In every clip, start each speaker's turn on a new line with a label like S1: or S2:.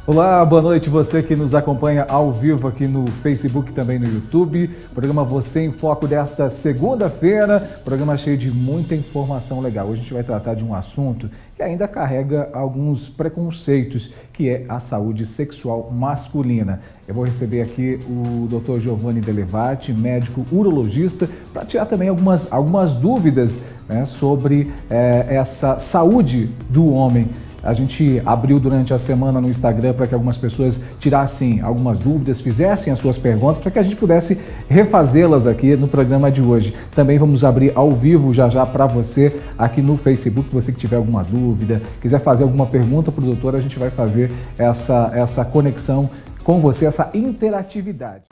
S1: Olá, boa noite você que nos acompanha ao vivo aqui no Facebook e também no YouTube. Programa Você em Foco desta segunda-feira, programa cheio de muita informação legal. Hoje a gente vai tratar de um assunto que ainda carrega alguns preconceitos, que é a saúde sexual masculina. Eu vou receber aqui o Dr. Giovanni Delevati, médico urologista, para tirar também algumas dúvidas, né, sobre essa saúde do homem. A gente abriu durante a semana no Instagram para que algumas pessoas tirassem algumas dúvidas, fizessem as suas perguntas, para que a gente pudesse refazê-las aqui no programa de hoje. Também vamos abrir ao vivo já para você aqui no Facebook, você que tiver alguma dúvida, quiser fazer alguma pergunta para o doutor, a gente vai fazer essa conexão com você, essa interatividade.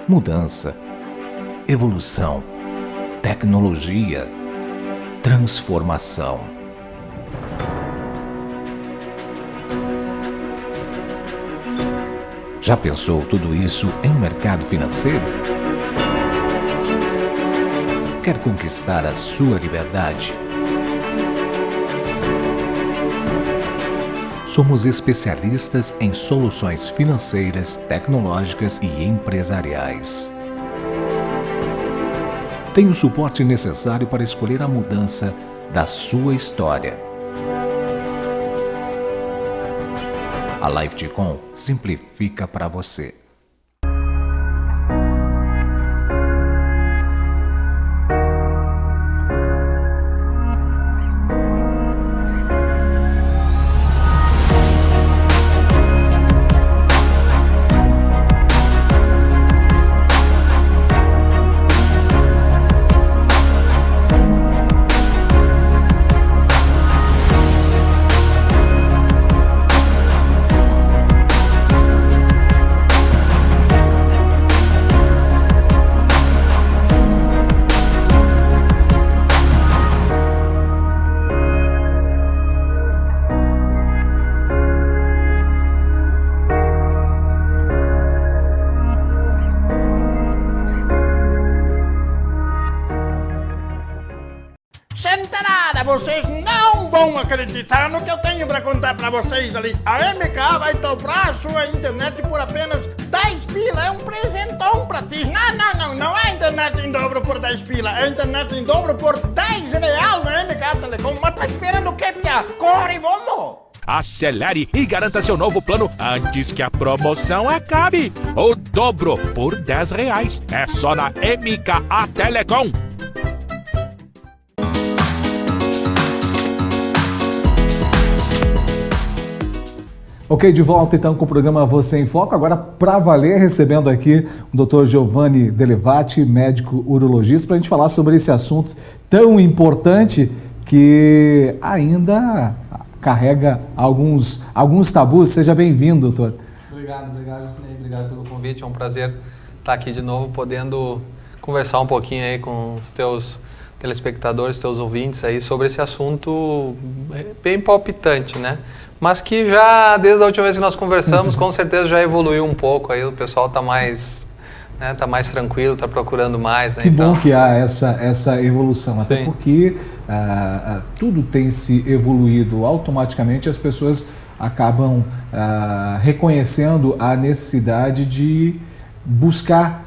S2: Mudança, evolução, tecnologia, transformação. Já pensou tudo isso em um mercado financeiro? Quer conquistar a sua liberdade? Somos especialistas em soluções financeiras, tecnológicas e empresariais. Tem o suporte necessário para escolher a mudança da sua história. A LifeTcom simplifica para você.
S3: Vocês não vão acreditar no que eu tenho para contar para vocês ali. A MK vai dobrar a sua internet por apenas 10 pila. É um presentão para ti. Não é internet em dobro por 10 pila. É internet em dobro por 10 real na MK Telecom. Mas tá esperando o que, pia? Corre, vamos!
S4: Acelere e garanta seu novo plano antes que a promoção acabe. O dobro por 10 reais. É só na MKA Telecom.
S1: Ok, de volta então com o programa Você em Foco, agora para valer, recebendo aqui o Dr. Giovanni Delevati, médico urologista, para a gente falar sobre esse assunto tão importante que ainda carrega alguns tabus. Seja bem-vindo, doutor.
S5: Obrigado, Justinei, obrigado pelo convite, é um prazer estar aqui de novo, podendo conversar um pouquinho aí com os teus telespectadores, teus ouvintes aí sobre esse assunto bem palpitante, né? Mas que já, desde a última vez que nós conversamos, com certeza já evoluiu um pouco, aí o pessoal está mais, né, tá mais tranquilo, está procurando mais. Né?
S1: Que bom que há essa evolução, até porque tudo tem se evoluído automaticamente, as pessoas acabam reconhecendo a necessidade de buscar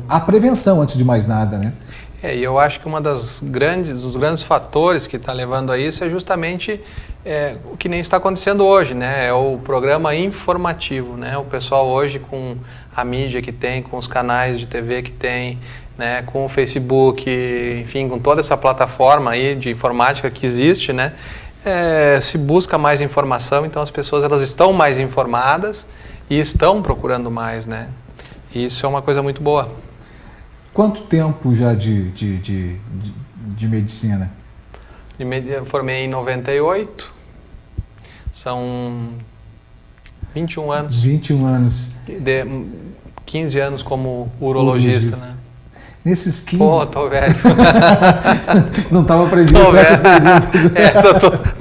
S1: a prevenção antes de mais nada, né?
S5: E eu acho que dos grandes fatores que está levando a isso é justamente o que nem está acontecendo hoje, né? É o programa informativo, né? O pessoal hoje, com a mídia que tem, com os canais de TV que tem, né? Com o Facebook, enfim, com toda essa plataforma aí de informática que existe, né? Se busca mais informação, então as pessoas elas estão mais informadas e estão procurando mais, né? E isso é uma coisa muito boa.
S1: Quanto tempo já de medicina?
S5: Eu formei em 98, são 21 anos.
S1: 21 anos.
S5: 15 anos como urologista, né?
S1: Nesses 15...
S5: Pô, tô velho.
S1: Não estava previsto essas perguntas.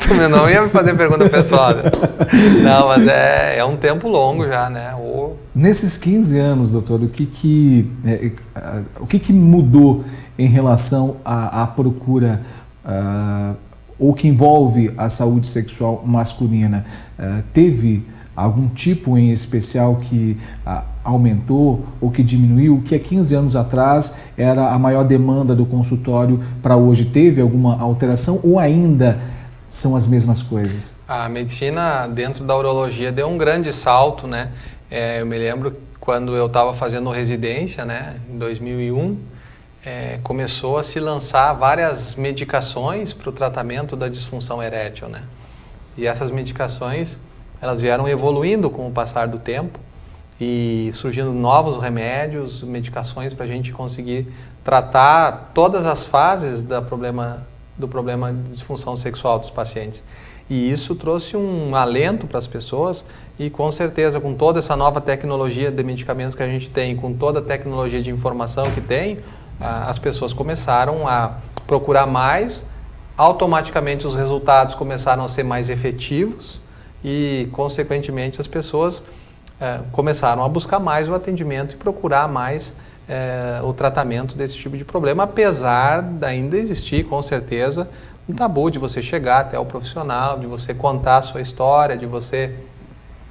S5: Tu não ia me fazer pergunta pessoal. Não, mas é um tempo longo já, né?
S1: Nesses 15 anos, doutor, o que mudou em relação à procura ou que envolve a saúde sexual masculina? Teve algum tipo em especial que aumentou ou que diminuiu? O que há 15 anos atrás era a maior demanda do consultório para hoje? Teve alguma alteração ou ainda são as mesmas coisas?
S5: A medicina dentro da urologia deu um grande salto, né? Eu me lembro quando eu estava fazendo residência, né, em 2001, começou a se lançar várias medicações para o tratamento da disfunção erétil, né? E essas medicações, elas vieram evoluindo com o passar do tempo e surgindo novos remédios, medicações para a gente conseguir tratar todas as fases do problema de disfunção sexual dos pacientes. E isso trouxe um alento para as pessoas e, com certeza, com toda essa nova tecnologia de medicamentos que a gente tem, com toda a tecnologia de informação que tem, as pessoas começaram a procurar mais, automaticamente os resultados começaram a ser mais efetivos e, consequentemente, as pessoas começaram a buscar mais o atendimento e procurar mais o tratamento desse tipo de problema, apesar de ainda existir, com certeza, um tabu de você chegar até o profissional, de você contar a sua história, de você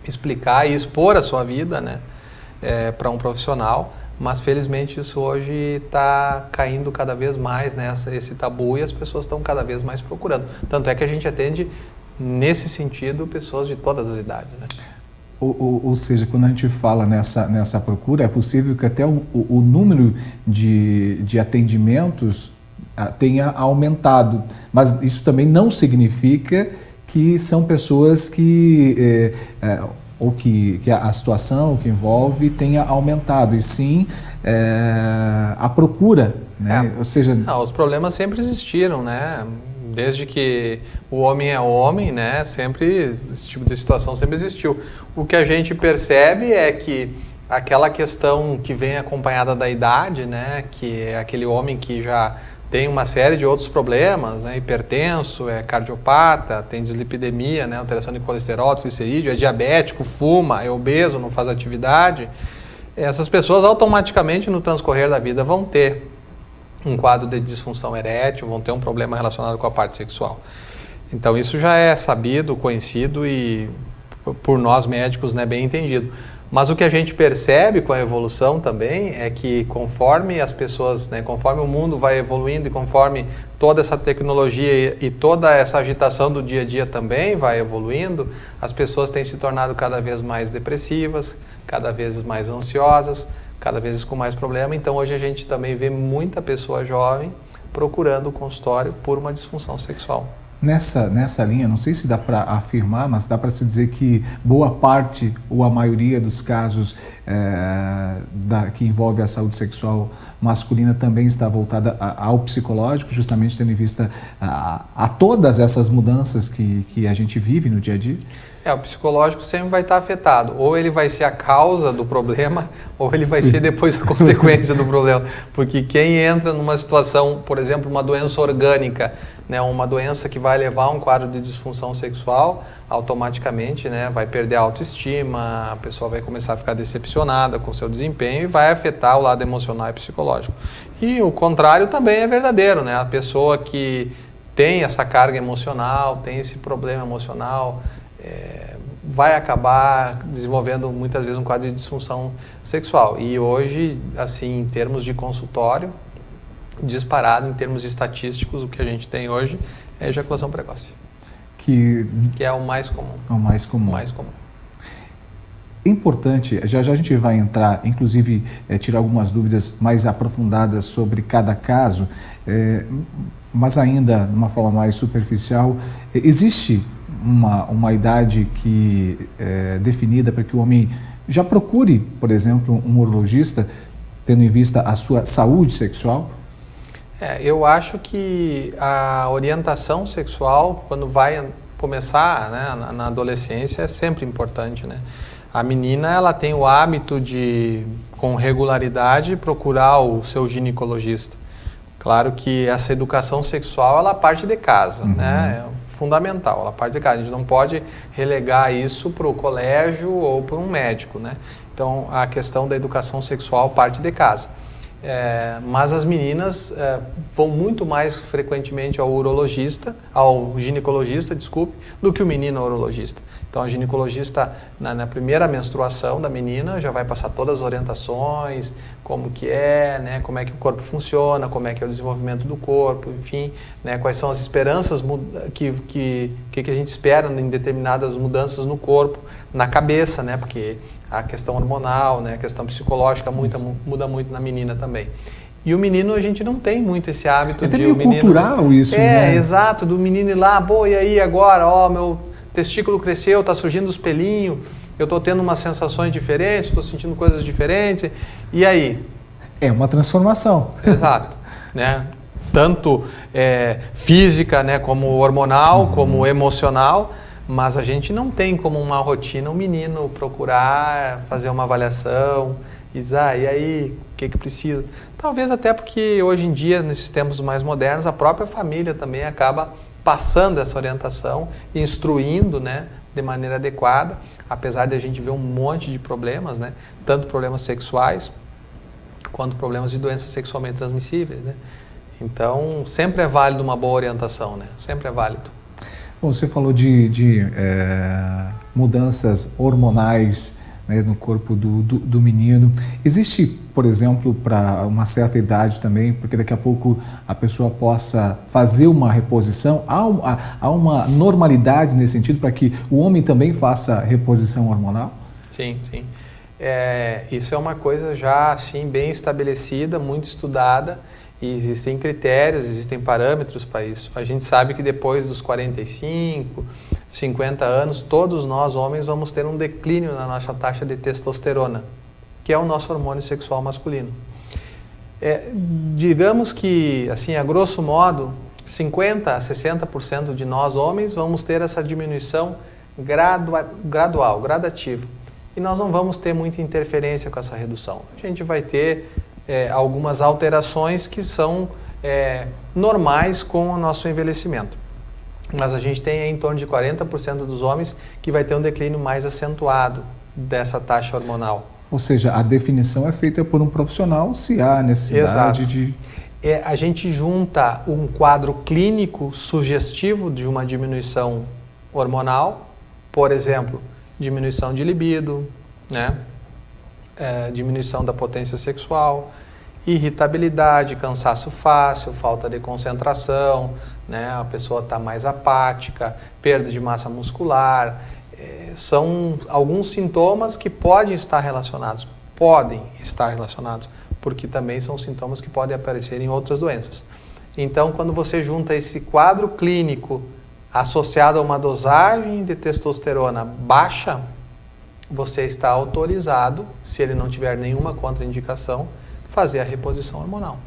S5: explicar e expor a sua vida, né, para um profissional, mas felizmente isso hoje está caindo cada vez mais, né, esse tabu, e as pessoas estão cada vez mais procurando. Tanto é que a gente atende, nesse sentido, pessoas de todas as idades, né?
S1: Ou seja, quando a gente fala nessa procura, é possível que até o número de atendimentos tenha aumentado, mas isso também não significa que são pessoas que a situação que envolve tenha aumentado, e sim a procura, né? Ou seja,
S5: os problemas sempre existiram, né? Desde que o homem é homem, né? Sempre esse tipo de situação sempre existiu. O que a gente percebe é que aquela questão que vem acompanhada da idade, né? Que é aquele homem que já tem uma série de outros problemas, né? Hipertenso, é cardiopata, tem dislipidemia, né? Alteração de colesterol, triglicerídeo, é diabético, fuma, é obeso, não faz atividade. Essas pessoas automaticamente no transcorrer da vida vão ter um quadro de disfunção erétil, vão ter um problema relacionado com a parte sexual. Então isso já é sabido, conhecido e por nós médicos, né, bem entendido. Mas o que a gente percebe com a evolução também é que conforme as pessoas, né, conforme o mundo vai evoluindo e conforme toda essa tecnologia e toda essa agitação do dia a dia também vai evoluindo, as pessoas têm se tornado cada vez mais depressivas, cada vez mais ansiosas, cada vez com mais problema. Então hoje a gente também vê muita pessoa jovem procurando o consultório por uma disfunção sexual.
S1: Nessa linha, não sei se dá para afirmar, mas dá para se dizer que boa parte ou a maioria dos casos que envolve a saúde sexual masculina também está voltada ao psicológico, justamente tendo em vista a todas essas mudanças que a gente vive no dia a dia?
S5: O psicológico sempre vai estar afetado. Ou ele vai ser a causa do problema, ou ele vai ser depois a consequência do problema. Porque quem entra numa situação, por exemplo, uma doença orgânica, né, uma doença que vai levar a um quadro de disfunção sexual, automaticamente, né, vai perder a autoestima, a pessoa vai começar a ficar decepcionada com o seu desempenho e vai afetar o lado emocional e psicológico. E o contrário também é verdadeiro, né? A pessoa que tem essa carga emocional, tem esse problema emocional, vai acabar desenvolvendo muitas vezes um quadro de disfunção sexual. E hoje, assim, em termos de consultório, disparado em termos estatísticos, o que a gente tem hoje é ejaculação precoce. Que é o mais comum.
S1: É o mais comum.
S5: O mais comum.
S1: Importante, já a gente vai entrar, inclusive tirar algumas dúvidas mais aprofundadas sobre cada caso, mas ainda de uma forma mais superficial, existe uma idade que definida para que o homem já procure, por exemplo, um urologista, tendo em vista a sua saúde sexual?
S5: Eu acho que a orientação sexual, quando vai começar, né, na adolescência, é sempre importante, né? A menina, ela tem o hábito de, com regularidade, procurar o seu ginecologista. Claro que essa educação sexual, ela parte de casa, né? fundamental, a parte de casa. A gente não pode relegar isso para o colégio ou para um médico, né? Então, a questão da educação sexual parte de casa. Mas as meninas vão muito mais frequentemente ao ginecologista, do que o menino ao urologista. Então, a ginecologista, na primeira menstruação da menina, já vai passar todas as orientações, como que é, né, como é que o corpo funciona, como é que é o desenvolvimento do corpo, enfim, né, quais são as esperanças que a gente espera em determinadas mudanças no corpo, na cabeça, né, porque a questão hormonal, né, a questão psicológica muda muito na menina também. E o menino, a gente não tem muito esse hábito
S1: de... É
S5: meio
S1: cultural isso, né?
S5: Exato, do menino ir lá, e aí agora, meu testículo cresceu, tá surgindo os pelinhos, eu estou tendo umas sensações diferentes, estou sentindo coisas diferentes, e aí?
S1: É uma transformação.
S5: Exato, né? Tanto física, né, como hormonal, como emocional, mas a gente não tem como uma rotina um menino procurar fazer uma avaliação, e dizer, e aí, o que precisa? Talvez até porque hoje em dia, nesses tempos mais modernos, a própria família também acaba passando essa orientação, instruindo, né, de maneira adequada, apesar de a gente ver um monte de problemas, né, tanto problemas sexuais, quanto problemas de doenças sexualmente transmissíveis, né. Então, sempre é válido uma boa orientação, né, sempre é válido.
S1: Bom, você falou de mudanças hormonais, né, no corpo do menino. Existe, por exemplo, para uma certa idade também, porque daqui a pouco a pessoa possa fazer uma reposição? Há uma normalidade nesse sentido para que o homem também faça reposição hormonal?
S5: Sim, sim. Isso é uma coisa já assim, bem estabelecida, muito estudada, e existem critérios, existem parâmetros para isso. A gente sabe que depois dos 45, 50 anos, todos nós homens vamos ter um declínio na nossa taxa de testosterona, que é o nosso hormônio sexual masculino. Digamos que, assim, a grosso modo, 50% a 60% de nós homens vamos ter essa diminuição gradual, gradativa. E nós não vamos ter muita interferência com essa redução. A gente vai ter algumas alterações que são normais com o nosso envelhecimento. Mas a gente tem em torno de 40% dos homens que vai ter um declínio mais acentuado dessa taxa hormonal.
S1: Ou seja, a definição é feita por um profissional se há necessidade. Exato. De...
S5: A gente junta um quadro clínico sugestivo de uma diminuição hormonal, por exemplo, diminuição de libido, né? Diminuição da potência sexual, irritabilidade, cansaço fácil, falta de concentração, né? A pessoa está mais apática, perda de massa muscular. São alguns sintomas que podem estar relacionados, porque também são sintomas que podem aparecer em outras doenças. Então, quando você junta esse quadro clínico associado a uma dosagem de testosterona baixa, você está autorizado, se ele não tiver nenhuma contraindicação, fazer a reposição hormonal.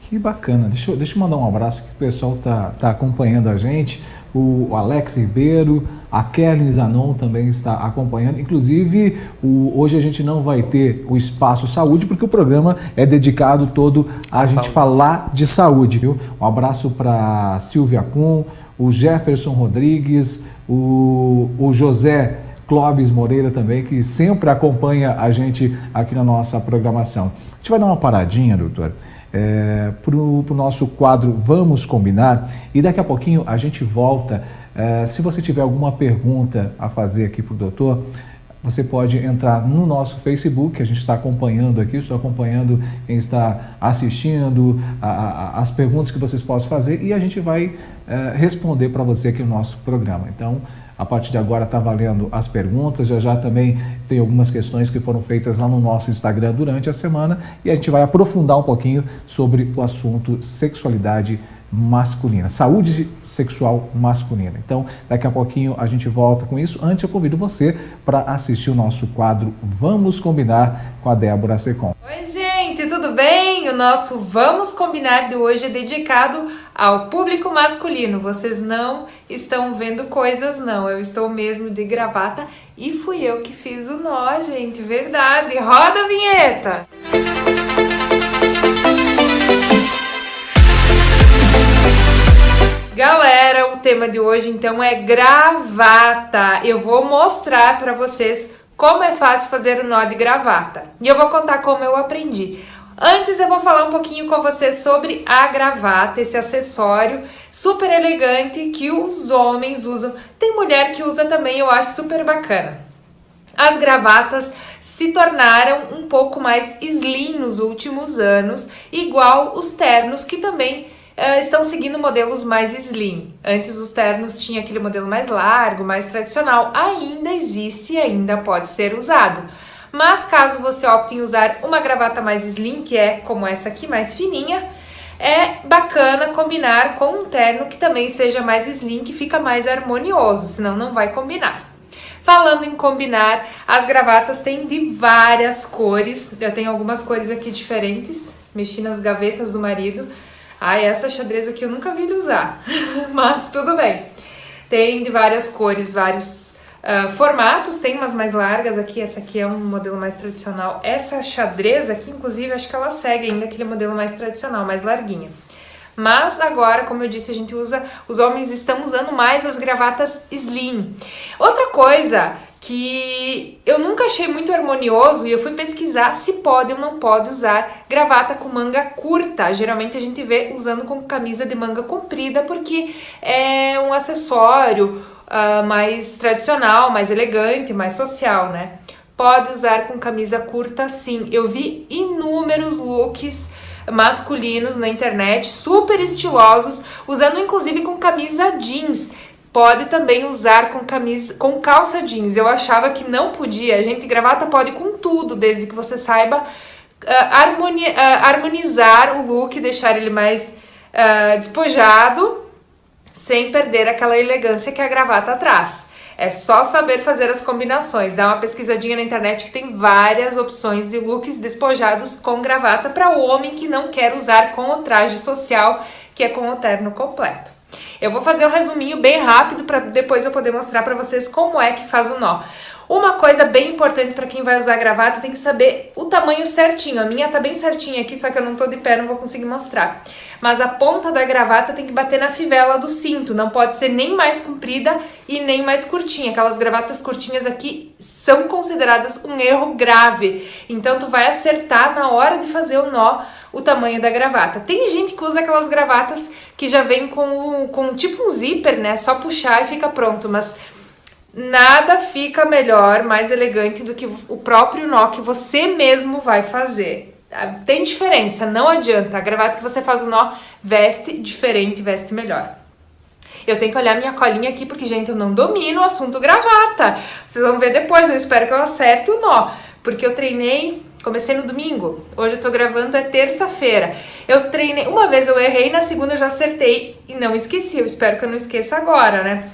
S1: Que bacana. Deixa eu mandar um abraço que o pessoal tá acompanhando a gente. O Alex Ribeiro, a Kelly Zanon também está acompanhando. Inclusive, hoje a gente não vai ter o Espaço Saúde, porque o programa é dedicado todo a gente falar de saúde, viu? Um abraço para Silvia Kuhn, o Jefferson Rodrigues, o José Clóvis Moreira também, que sempre acompanha a gente aqui na nossa programação. A gente vai dar uma paradinha, doutor, para o nosso quadro Vamos Combinar, e daqui a pouquinho a gente volta. Se você tiver alguma pergunta a fazer aqui para o doutor, você pode entrar no nosso Facebook, a gente está acompanhando aqui, estou acompanhando quem está assistindo, as perguntas que vocês possam fazer, e a gente vai responder para você aqui no nosso programa. Então, a partir de agora está valendo as perguntas, já também tem algumas questões que foram feitas lá no nosso Instagram durante a semana, e a gente vai aprofundar um pouquinho sobre o assunto sexualidade masculina, saúde sexual masculina. Então, daqui a pouquinho a gente volta com isso. Antes, eu convido você para assistir o nosso quadro Vamos Combinar com a Débora Secom.
S6: Oi, gente, tudo bem? O nosso Vamos Combinar de hoje é dedicado ao público masculino. Vocês não estão vendo coisas, não. Eu estou mesmo de gravata e fui eu que fiz o nó, gente. Verdade. Roda a vinheta! Galera, o tema de hoje então é gravata. Eu vou mostrar para vocês como é fácil fazer o nó de gravata. E eu vou contar como eu aprendi. Antes eu vou falar um pouquinho com vocês sobre a gravata, esse acessório super elegante que os homens usam. Tem mulher que usa também, eu acho super bacana. As gravatas se tornaram um pouco mais slim nos últimos anos, igual os ternos que também estão seguindo modelos mais slim. Antes os ternos tinham aquele modelo mais largo, mais tradicional. Ainda existe e ainda pode ser usado. Mas caso você opte em usar uma gravata mais slim, que é como essa aqui, mais fininha, é bacana combinar com um terno que também seja mais slim, que fica mais harmonioso, senão não vai combinar. Falando em combinar, as gravatas têm de várias cores. Eu tenho algumas cores aqui diferentes. Mexi nas gavetas do marido. Ai, essa xadrez aqui eu nunca vi ele usar, mas tudo bem. Tem de várias cores, vários formatos. Tem umas mais largas aqui. Essa aqui é um modelo mais tradicional. Essa xadrez aqui, inclusive, acho que ela segue ainda aquele modelo mais tradicional, mais larguinha. Mas agora, como eu disse, os homens estão usando mais as gravatas slim. Outra coisa que eu nunca achei muito harmonioso e eu fui pesquisar se pode ou não pode usar gravata com manga curta. Geralmente a gente vê usando com camisa de manga comprida porque é um acessório mais tradicional, mais elegante, mais social, né? Pode usar com camisa curta sim. Eu vi inúmeros looks masculinos na internet, super estilosos, usando inclusive com camisa jeans. Pode também usar com calça jeans. Eu achava que não podia. Gente, gravata pode com tudo, desde que você saiba harmonizar o look, deixar ele mais despojado, sem perder aquela elegância que a gravata traz. É só saber fazer as combinações. Dá uma pesquisadinha na internet que tem várias opções de looks despojados com gravata para o homem que não quer usar com o traje social, que é com o terno completo. Eu vou fazer um resuminho bem rápido para depois eu poder mostrar para vocês como é que faz o nó. Uma coisa bem importante para quem vai usar gravata, tem que saber o tamanho certinho. A minha tá bem certinha aqui, só que eu não tô de pé, não vou conseguir mostrar. Mas a ponta da gravata tem que bater na fivela do cinto, não pode ser nem mais comprida e nem mais curtinha. Aquelas gravatas curtinhas aqui são consideradas um erro grave. Então tu vai acertar na hora de fazer o nó o tamanho da gravata. Tem gente que usa aquelas gravatas que já vem com tipo um zíper, né? Só puxar e fica pronto, mas nada fica melhor, mais elegante do que o próprio nó que você mesmo vai fazer. Tem diferença, não adianta. A gravata que você faz o nó veste diferente, veste melhor. Eu tenho que olhar minha colinha aqui porque, gente, eu não domino o assunto gravata. Vocês vão ver depois, eu espero que eu acerte o nó. Porque eu comecei no domingo. Hoje eu tô gravando, é terça-feira. Eu treinei, uma vez eu errei, na segunda eu já acertei e não esqueci. Eu espero que eu não esqueça agora, né?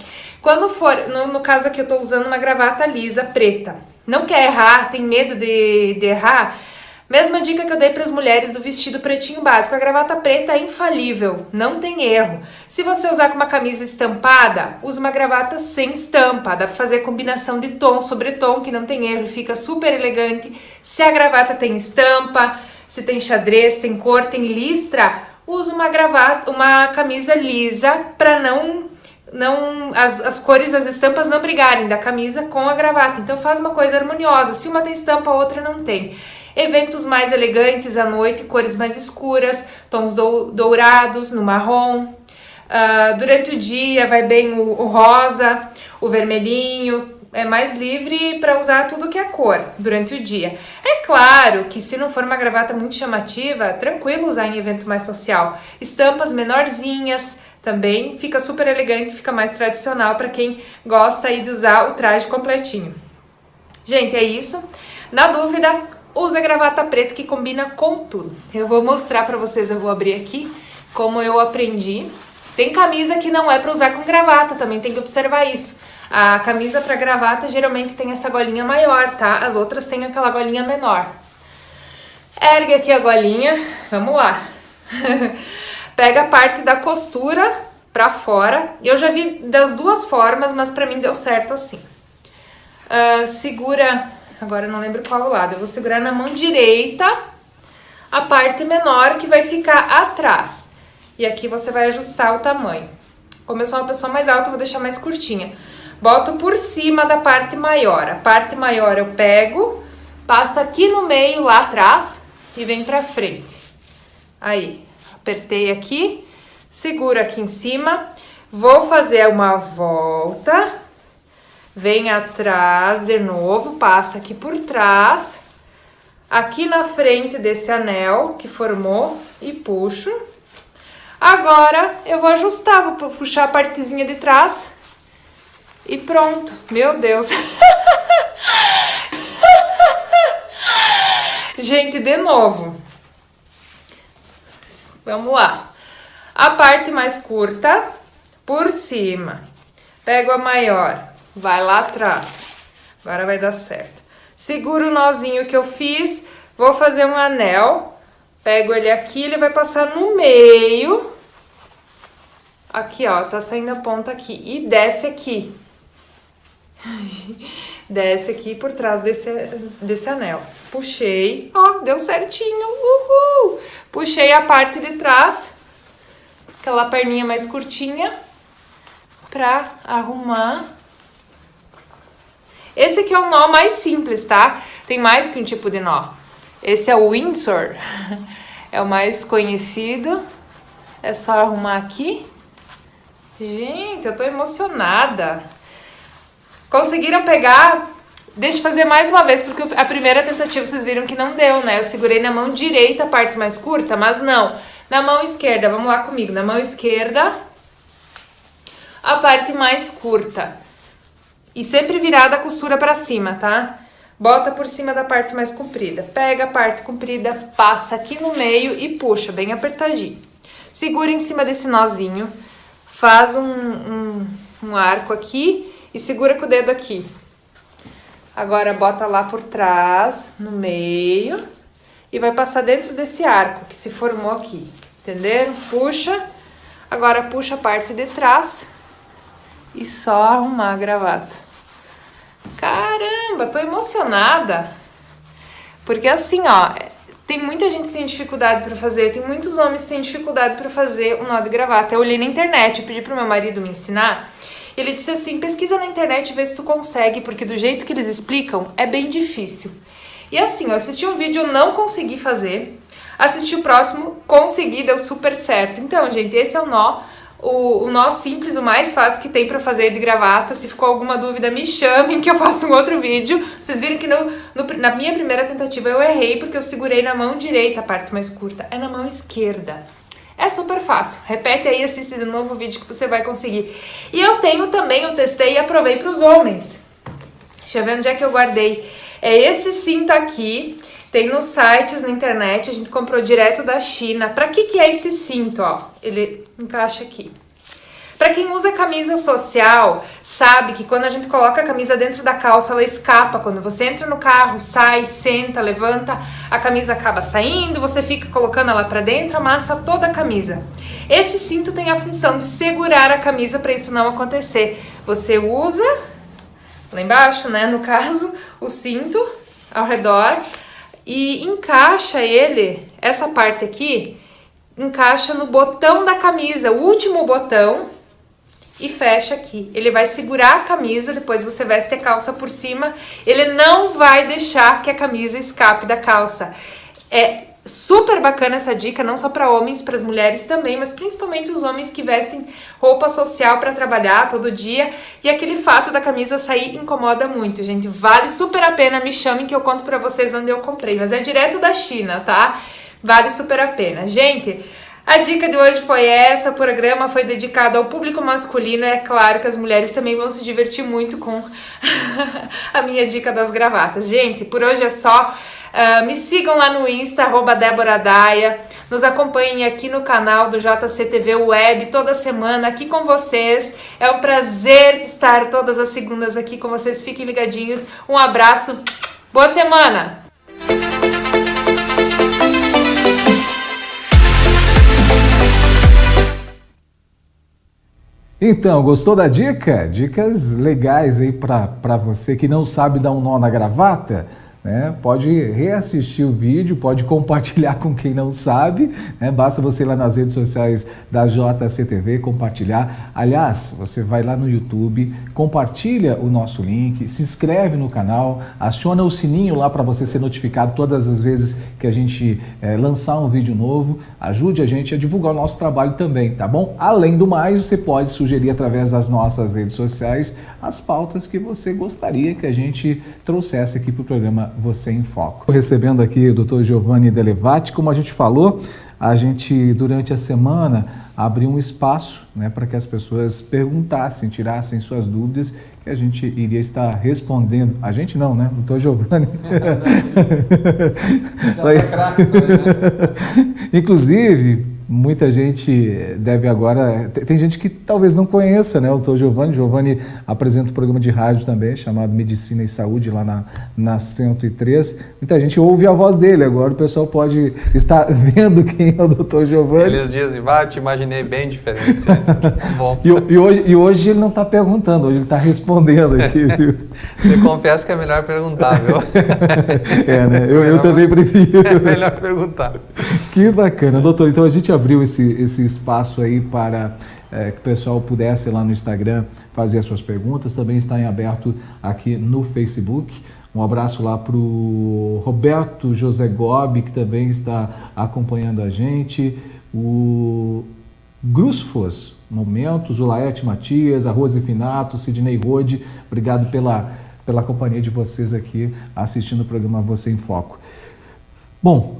S6: Quando for, no caso aqui eu tô usando uma gravata lisa, preta. Não quer errar, tem medo de errar? Mesma dica que eu dei para as mulheres do vestido pretinho básico. A gravata preta é infalível, não tem erro. Se você usar com uma camisa estampada, use uma gravata sem estampa. Dá para fazer combinação de tom sobre tom, que não tem erro, fica super elegante. Se a gravata tem estampa, se tem xadrez, tem cor, tem listra, use uma camisa lisa para as cores, as estampas não brigarem da camisa com a gravata. Então faz uma coisa harmoniosa. Se uma tem estampa, a outra não tem. Eventos mais elegantes à noite, cores mais escuras, tons dourados, no marrom. Durante o dia vai bem o rosa, o vermelhinho. É mais livre para usar tudo que é cor durante o dia. É claro que se não for uma gravata muito chamativa, tranquilo usar em evento mais social. Estampas menorzinhas também, fica super elegante, fica mais tradicional para quem gosta aí de usar o traje completinho. Gente, é isso. Na dúvida, usa a gravata preta que combina com tudo. Eu vou mostrar para vocês, eu vou abrir aqui como eu aprendi. Tem camisa que não é para usar com gravata, também tem que observar isso. A camisa para gravata geralmente tem essa golinha maior, tá? As outras têm aquela golinha menor. Ergue aqui a golinha, vamos lá. Pega a parte da costura pra fora. Eu já vi das duas formas, mas pra mim deu certo assim. Segura, agora eu não lembro qual lado. Eu vou segurar na mão direita a parte menor que vai ficar atrás. E aqui você vai ajustar o tamanho. Como eu sou uma pessoa mais alta, eu vou deixar mais curtinha. Boto por cima da parte maior. A parte maior eu pego, passo aqui no meio, lá atrás, e venho pra frente. Aí, apertei aqui, seguro aqui em cima, vou fazer uma volta, vem atrás de novo, passa aqui por trás, aqui na frente desse anel que formou e puxo. Agora eu vou ajustar, vou puxar a partezinha de trás e pronto. Meu Deus! Gente, de novo. Vamos lá. A parte mais curta por cima. Pego a maior, vai lá atrás. Agora vai dar certo. Seguro o nozinho que eu fiz, vou fazer um anel. Pego ele aqui, ele vai passar no meio. Aqui, ó, tá saindo a ponta aqui. E desce aqui. Desce aqui por trás desse anel. Puxei, ó, deu certinho. Uhul! Puxei a parte de trás, aquela perninha mais curtinha, pra arrumar. Esse aqui é o nó mais simples, tá? Tem mais que um tipo de nó. Esse é o Windsor, é o mais conhecido. É só arrumar aqui. Gente, eu tô emocionada. Conseguiram pegar? Deixa eu fazer mais uma vez, porque a primeira tentativa vocês viram que não deu, né? Eu segurei na mão direita a parte mais curta, mas não. Na mão esquerda, vamos lá comigo. Na mão esquerda, a parte mais curta. E sempre virada a costura pra cima, tá? Bota por cima da parte mais comprida. Pega a parte comprida, passa aqui no meio e puxa bem apertadinho. Segura em cima desse nozinho, faz um arco aqui e segura com o dedo aqui. Agora bota lá por trás, no meio, e vai passar dentro desse arco que se formou aqui. Entenderam? Puxa. Agora puxa a parte de trás e só arrumar a gravata. Caramba, tô emocionada. Porque assim, ó, tem muita gente que tem dificuldade pra fazer, tem muitos homens que têm dificuldade pra fazer o nó de gravata. Eu olhei na internet, eu pedi pro meu marido me ensinar. Ele disse assim, pesquisa na internet e vê se tu consegue, porque do jeito que eles explicam, é bem difícil. E assim, eu assisti um vídeo, eu não consegui fazer. Assisti o próximo, consegui, deu super certo. Então, gente, esse é o nó. O nó simples, o mais fácil que tem pra fazer de gravata. Se ficou alguma dúvida, me chamem que eu faço um outro vídeo. Vocês viram que na minha primeira tentativa eu errei, porque eu segurei na mão direita a parte mais curta. É na mão esquerda. É super fácil. Repete aí, assiste de novo o vídeo que você vai conseguir. E eu tenho também, eu testei e aprovei para os homens. Deixa eu ver onde é que eu guardei. É esse cinto aqui. Tem nos sites na internet, a gente comprou direto da China. Para que é esse cinto, ó? Ele encaixa aqui. Para quem usa camisa social, sabe que quando a gente coloca a camisa dentro da calça, ela escapa. Quando você entra no carro, sai, senta, levanta, a camisa acaba saindo, você fica colocando ela para dentro, amassa toda a camisa. Esse cinto tem a função de segurar a camisa para isso não acontecer. Você usa, lá embaixo, né, no caso, o cinto ao redor e encaixa ele, essa parte aqui, encaixa no botão da camisa, o último botão, e fecha aqui. Ele vai segurar a camisa, depois você veste a calça por cima, ele não vai deixar que a camisa escape da calça. É super bacana essa dica, não só para homens, para as mulheres também, mas principalmente os homens que vestem roupa social para trabalhar todo dia, e aquele fato da camisa sair incomoda muito, gente. Vale super a pena, me chamem que eu conto para vocês onde eu comprei, mas é direto da China, tá? Vale super a pena. Gente, a dica de hoje foi essa, o programa foi dedicado ao público masculino, é claro que as mulheres também vão se divertir muito com a minha dica das gravatas. Gente, por hoje é só, me sigam lá no Insta, @DéboraDaia, nos acompanhem aqui no canal do JCTV Web toda semana aqui com vocês, é um prazer estar todas as segundas aqui com vocês, fiquem ligadinhos, um abraço, boa semana!
S1: Então, gostou da dica? Dicas legais aí para você que não sabe dar um nó na gravata? né? Pode reassistir o vídeo, pode compartilhar com quem não sabe, né? Basta você ir lá nas redes sociais da JCTV compartilhar. Aliás, você vai lá no YouTube, compartilha o nosso link, se inscreve no canal, aciona o sininho lá para você ser notificado todas as vezes que a gente lançar um vídeo novo. Ajude a gente a divulgar o nosso trabalho também, tá bom? Além do mais, você pode sugerir através das nossas redes sociais as pautas que você gostaria que a gente trouxesse aqui para o programa Você em Foco. Estou recebendo aqui o Dr. Giovanni Delevati. Como a gente falou, a gente durante a semana abriu um espaço, né, para que as pessoas perguntassem, tirassem suas dúvidas, que a gente iria estar respondendo. A gente não, né? Dr. Giovanni. Inclusive, muita gente deve agora... Tem gente que talvez não conheça, né, o Dr. Giovanni. Giovanni apresenta um programa de rádio também, chamado Medicina e Saúde, lá na 103. Muita gente ouve a voz dele. Agora o pessoal pode estar vendo quem é o Dr. Giovanni.
S5: Eles dizem, te imaginei bem diferente. Bom.
S1: E hoje ele não está perguntando, hoje ele está respondendo aqui, viu?
S5: Eu confesso que é melhor perguntar, viu?
S1: Né? Eu também prefiro.
S5: É melhor perguntar.
S1: Que bacana. Doutor, então a gente abriu esse espaço aí para que o pessoal pudesse lá no Instagram fazer as suas perguntas. Também está em aberto aqui no Facebook. Um abraço lá para o Roberto José Gobi, que também está acompanhando a gente. O Grusfos Momentos, o Laerte Matias, a Rose Finato, Sidney Rode. Obrigado pela companhia de vocês aqui assistindo o programa Você em Foco. Bom,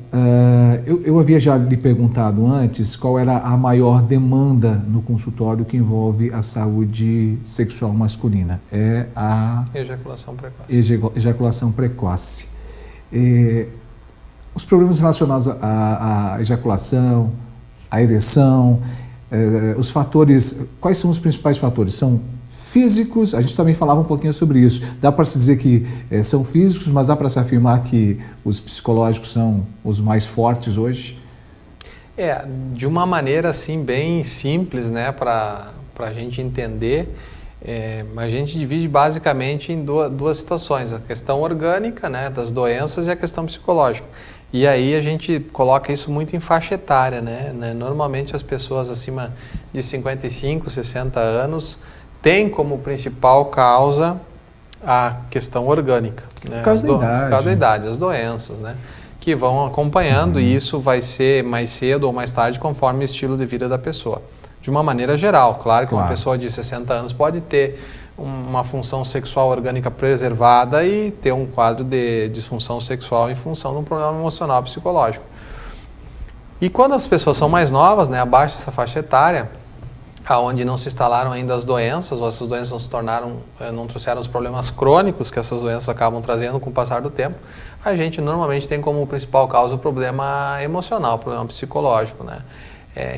S1: eu havia já lhe perguntado antes qual era a maior demanda no consultório que envolve a saúde sexual masculina. É a
S5: ejaculação precoce.
S1: Ejaculação precoce. Os problemas relacionados à ejaculação, à ereção, os fatores, quais são os principais fatores? São físicos, a gente também falava um pouquinho sobre isso. Dá para se dizer que são físicos, mas dá para se afirmar que os psicológicos são os mais fortes hoje?
S5: De uma maneira assim bem simples, né, para a gente entender, a gente divide basicamente em duas situações, a questão orgânica, né, das doenças, e a questão psicológica. E aí a gente coloca isso muito em faixa etária, né? Normalmente as pessoas acima de 55, 60 anos têm como principal causa a questão orgânica. Né?
S1: Por causa da
S5: idade, as doenças, né? Que vão acompanhando, e isso vai ser mais cedo ou mais tarde conforme o estilo de vida da pessoa. De uma maneira geral, claro que uma pessoa de 60 anos pode ter uma função sexual orgânica preservada e ter um quadro de disfunção sexual em função de um problema emocional psicológico. E quando as pessoas são mais novas, né, abaixo dessa faixa etária, aonde não se instalaram ainda as doenças, ou essas doenças não trouxeram os problemas crônicos que essas doenças acabam trazendo com o passar do tempo, a gente normalmente tem como principal causa o problema emocional, o problema psicológico, né?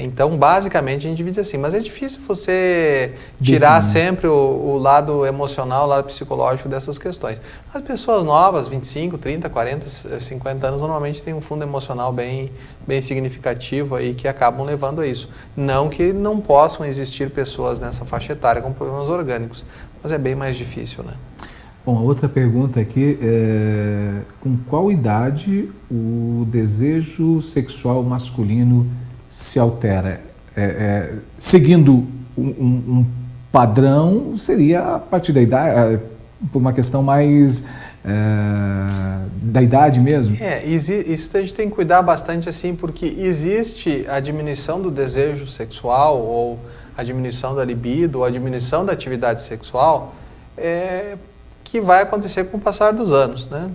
S5: Então, basicamente, a gente divide assim, mas é difícil você tirar sempre o lado emocional, o lado psicológico dessas questões. As pessoas novas, 25, 30, 40, 50 anos, normalmente têm um fundo emocional bem significativo aí que acabam levando a isso. Não que não possam existir pessoas nessa faixa etária com problemas orgânicos, mas é bem mais difícil, né?
S1: Bom, a outra pergunta aqui é: com qual idade o desejo sexual masculino se altera? Seguindo um padrão, seria a partir da idade, por uma questão mais da idade mesmo?
S5: Isso a gente tem que cuidar bastante, assim, porque existe a diminuição do desejo sexual, ou a diminuição da libido, ou a diminuição da atividade sexual, que vai acontecer com o passar dos anos, né?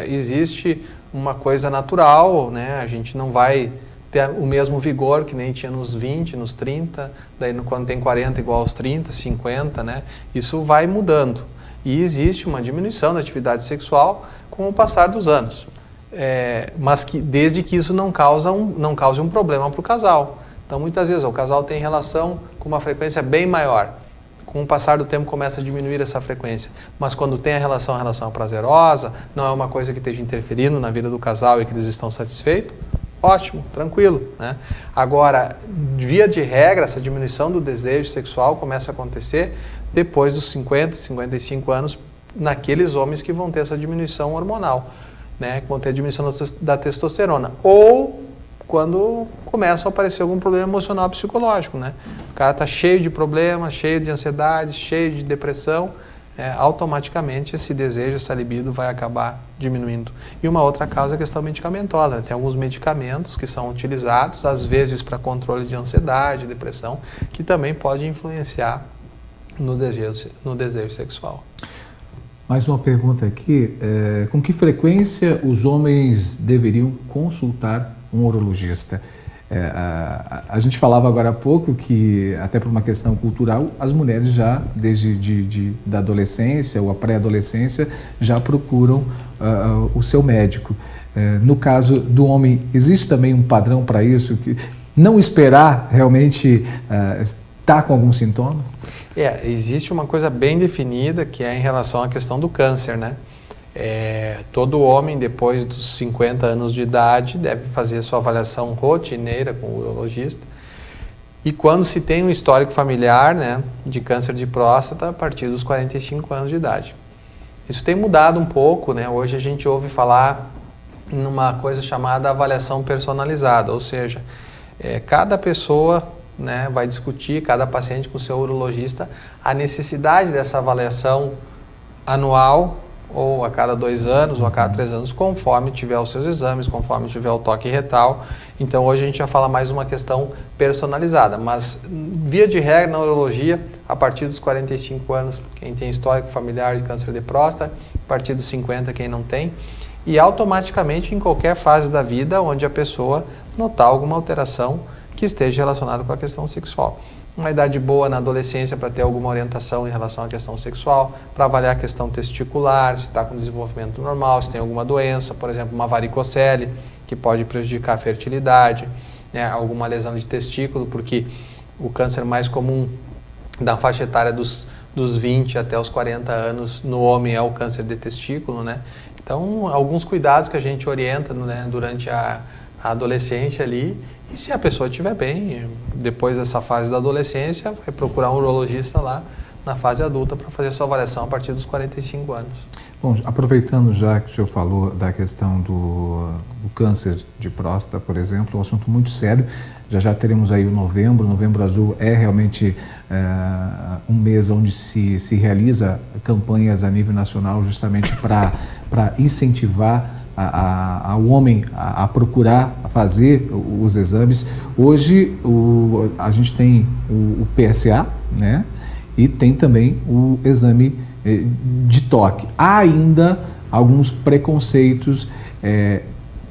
S5: Existe uma coisa natural, né? A gente não vai ter o mesmo vigor que nem tinha nos 20, nos 30, daí quando tem 40 igual aos 30, 50, né? Isso vai mudando. E existe uma diminuição da atividade sexual com o passar dos anos. Mas desde que isso não cause um problema para o casal. Então, muitas vezes, o casal tem relação com uma frequência bem maior. Com o passar do tempo começa a diminuir essa frequência. Mas quando tem a relação é prazerosa, não é uma coisa que esteja interferindo na vida do casal e que eles estão satisfeitos, ótimo, tranquilo, né? Agora, via de regra, essa diminuição do desejo sexual começa a acontecer depois dos 50, 55 anos, naqueles homens que vão ter essa diminuição hormonal, né? Que vão ter a diminuição da testosterona. Ou quando começa a aparecer algum problema emocional psicológico, né? O cara está cheio de problemas, cheio de ansiedade, cheio de depressão, automaticamente esse desejo, essa libido vai acabar diminuindo. E uma outra causa é a questão medicamentosa, né? Tem alguns medicamentos que são utilizados, às vezes para controle de ansiedade, depressão, que também pode influenciar no desejo sexual.
S1: Mais uma pergunta aqui, com que frequência os homens deveriam consultar um urologista? A gente falava agora há pouco que, até por uma questão cultural, as mulheres já, desde da adolescência ou a pré-adolescência, já procuram o seu médico. No caso do homem, existe também um padrão para isso? Que não esperar realmente estar com alguns sintomas?
S5: Existe uma coisa bem definida que é em relação à questão do câncer, né? Todo homem, depois dos 50 anos de idade, deve fazer sua avaliação rotineira com o urologista. E quando se tem um histórico familiar, né, de câncer de próstata, a partir dos 45 anos de idade. Isso tem mudado um pouco, né? Hoje a gente ouve falar numa coisa chamada avaliação personalizada, ou seja, cada pessoa, né, vai discutir, cada paciente com o seu urologista, a necessidade dessa avaliação anual, ou a cada 2 anos, ou a cada 3 anos, conforme tiver os seus exames, conforme tiver o toque retal. Então hoje a gente já fala mais uma questão personalizada, mas via de regra na urologia, a partir dos 45 anos, quem tem histórico familiar de câncer de próstata, a partir dos 50 quem não tem, e automaticamente em qualquer fase da vida onde a pessoa notar alguma alteração que esteja relacionada com a questão sexual. Uma idade boa na adolescência para ter alguma orientação em relação à questão sexual, para avaliar a questão testicular, se está com desenvolvimento normal, se tem alguma doença, por exemplo, uma varicocele, que pode prejudicar a fertilidade, né, alguma lesão de testículo, porque o câncer mais comum da faixa etária dos 20 até os 40 anos no homem é o câncer de testículo, né? Então, alguns cuidados que a gente orienta, né, durante a adolescência ali. E se a pessoa estiver bem, depois dessa fase da adolescência, vai procurar um urologista lá na fase adulta para fazer sua avaliação a partir dos 45 anos.
S1: Bom, aproveitando já que o senhor falou da questão do câncer de próstata, por exemplo, um assunto muito sério, já teremos aí o Novembro Azul é realmente um mês onde se realiza campanhas a nível nacional justamente para incentivar ao homem a procurar fazer os exames. Hoje a gente tem o PSA, né? E tem também o exame de toque. Há ainda alguns preconceitos.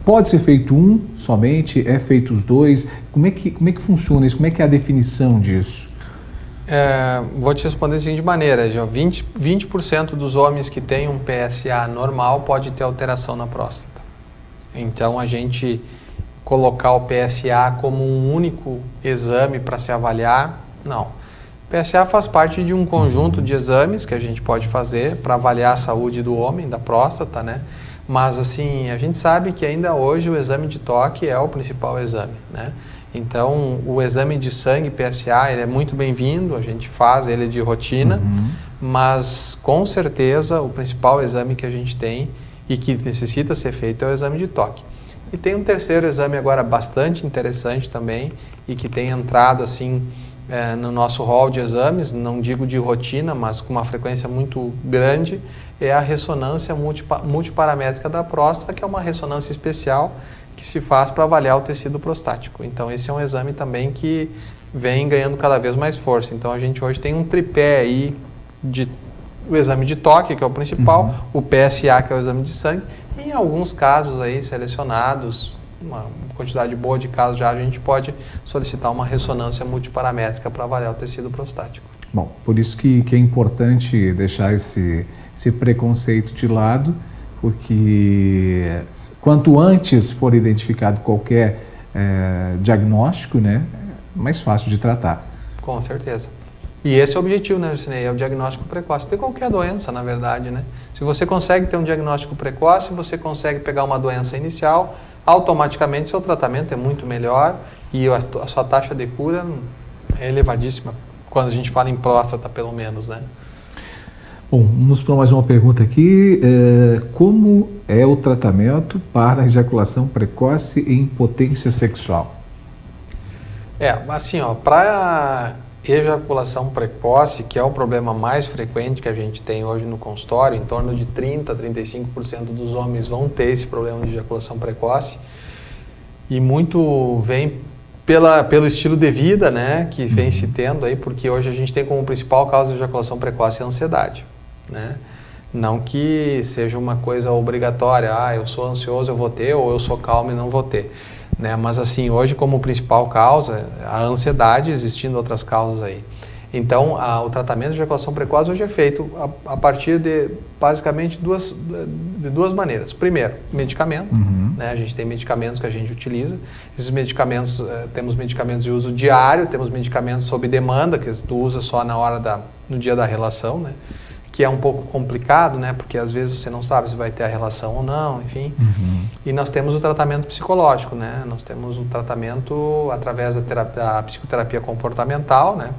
S1: Pode ser feito um somente? É feito os dois? Como é que funciona isso? Como é que é a definição disso?
S5: Vou te responder da seguinte maneira, já 20% dos homens que têm um PSA normal pode ter alteração na próstata. Então a gente colocar o PSA como um único exame para se avaliar, não. O PSA faz parte de um conjunto de exames que a gente pode fazer para avaliar a saúde do homem, da próstata, né? Mas assim, a gente sabe que ainda hoje o exame de toque é o principal exame, né? Então, o exame de sangue PSA, ele é muito bem-vindo, a gente faz ele de rotina, mas com certeza o principal exame que a gente tem e que necessita ser feito é o exame de toque. E tem um terceiro exame agora bastante interessante também e que tem entrado assim no nosso hall de exames, não digo de rotina, mas com uma frequência muito grande, é a ressonância multiparamétrica da próstata, que é uma ressonância especial que se faz para avaliar o tecido prostático. Então esse é um exame também que vem ganhando cada vez mais força. Então a gente hoje tem um tripé aí o exame de toque, que é o principal, o PSA, que é o exame de sangue, e em alguns casos aí selecionados, uma quantidade boa de casos já, a gente pode solicitar uma ressonância multiparamétrica para avaliar o tecido prostático.
S1: Bom, por isso que é importante deixar esse preconceito de lado, porque quanto antes for identificado qualquer diagnóstico, né, mais fácil de tratar.
S5: Com certeza. E esse é o objetivo, né, Jusinei? É o diagnóstico precoce de qualquer doença, na verdade, né? Se você consegue ter um diagnóstico precoce, você consegue pegar uma doença inicial, automaticamente seu tratamento é muito melhor e a sua taxa de cura é elevadíssima, quando a gente fala em próstata, pelo menos, né?
S1: Bom, vamos para mais uma pergunta aqui. Como é o tratamento para ejaculação precoce e impotência sexual?
S5: Assim, para ejaculação precoce, que é o problema mais frequente que a gente tem hoje no consultório, em torno de 30% a 35% dos homens vão ter esse problema de ejaculação precoce, e muito vem pelo estilo de vida, né, que vem se tendo aí, porque hoje a gente tem como principal causa de ejaculação precoce a ansiedade, né? Não que seja uma coisa obrigatória, eu sou ansioso, eu vou ter, ou eu sou calmo e não vou ter, né? Mas assim, hoje como principal causa, a ansiedade, existindo outras causas aí. Então, o tratamento de ejaculação precoce hoje é feito a partir de, basicamente, de duas maneiras. Primeiro, medicamento, né? A gente tem medicamentos que a gente utiliza. Esses medicamentos, temos medicamentos de uso diário, temos medicamentos sob demanda, que tu usa só no dia da relação, né? Que é um pouco complicado, né? Porque às vezes você não sabe se vai ter a relação ou não, enfim. E nós temos o tratamento psicológico, né? Nós temos um tratamento através da psicoterapia comportamental, né?